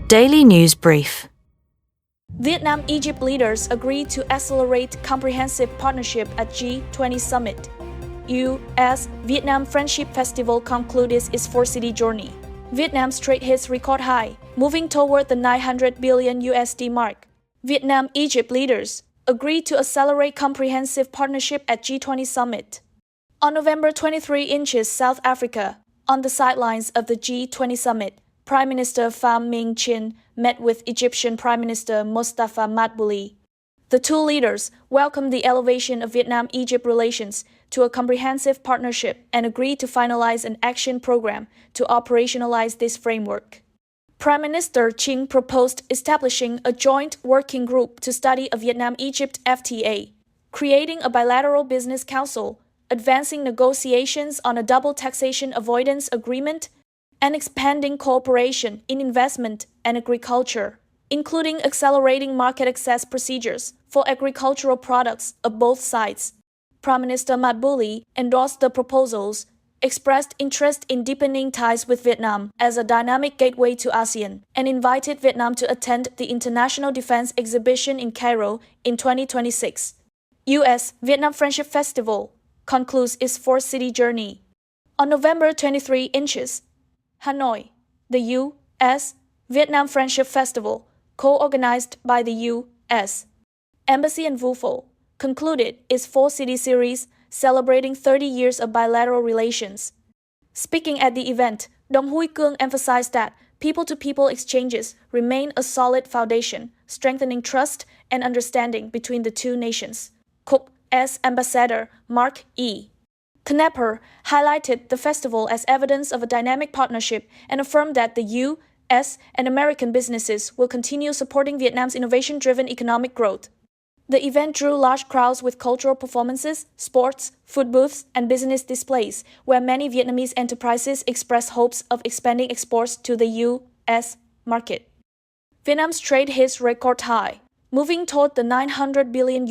Daily News Brief. Vietnam-Egypt leaders agreed to accelerate comprehensive partnership at G20 summit. U.S.-Vietnam Friendship Festival concluded its four-city journey. Vietnam's trade hits record high, moving toward the $900 billion mark. Vietnam-Egypt leaders agreed to accelerate comprehensive partnership at G20 summit. On November 23 in South Africa, on the sidelines of the G20 summit, Prime Minister Pham Minh Chinh met with Egyptian Prime Minister Mostafa Madbouli. The two leaders welcomed the elevation of Vietnam-Egypt relations to a comprehensive partnership and agreed to finalize an action program to operationalize this framework. Prime Minister Chinh proposed establishing a joint working group to study a Vietnam-Egypt FTA, creating a bilateral business council, advancing negotiations on a double taxation avoidance agreement, and expanding cooperation in investment and agriculture, including accelerating market access procedures for agricultural products of both sides. Prime Minister Madbouli endorsed the proposals, expressed interest in deepening ties with Vietnam as a dynamic gateway to ASEAN, and invited Vietnam to attend the International Defense Exhibition in Cairo in 2026. U.S.-Vietnam Friendship Festival concludes its four-city journey. On November 23 in Hanoi, the U.S.-Vietnam Friendship Festival, co-organized by the U.S. Embassy and VUFO, concluded its four-city series celebrating 30 years of bilateral relations. Speaking at the event, Dong Huy Cương emphasized that people-to-people exchanges remain a solid foundation, strengthening trust and understanding between the two nations. Cook's Ambassador Mark E. Knapper highlighted the festival as evidence of a dynamic partnership and affirmed that the U.S. and American businesses will continue supporting Vietnam's innovation-driven economic growth. The event drew large crowds with cultural performances, sports, food booths, and business displays, where many Vietnamese enterprises expressed hopes of expanding exports to the U.S. market. Vietnam's trade hits record high, moving toward the $900 billion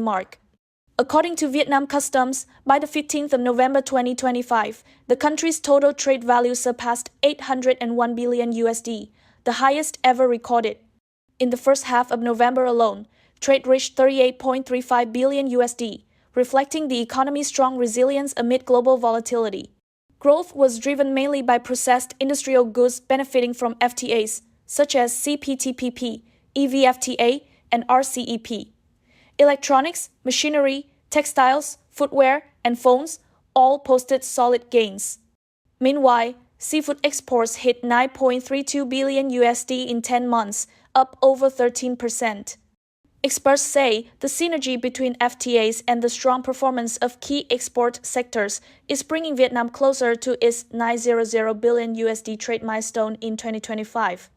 mark. According to Vietnam Customs, by the 15th of November 2025, the country's total trade value surpassed $801 billion, the highest ever recorded. In the first half of November alone, trade reached $38.35 billion, reflecting the economy's strong resilience amid global volatility. Growth was driven mainly by processed industrial goods benefiting from FTAs, such as CPTPP, EVFTA, and RCEP. Electronics, machinery, textiles, footwear, and phones all posted solid gains. Meanwhile, seafood exports hit $9.32 billion in 10 months, up over 13%. Experts say the synergy between FTAs and the strong performance of key export sectors is bringing Vietnam closer to its $900 billion trade milestone in 2025.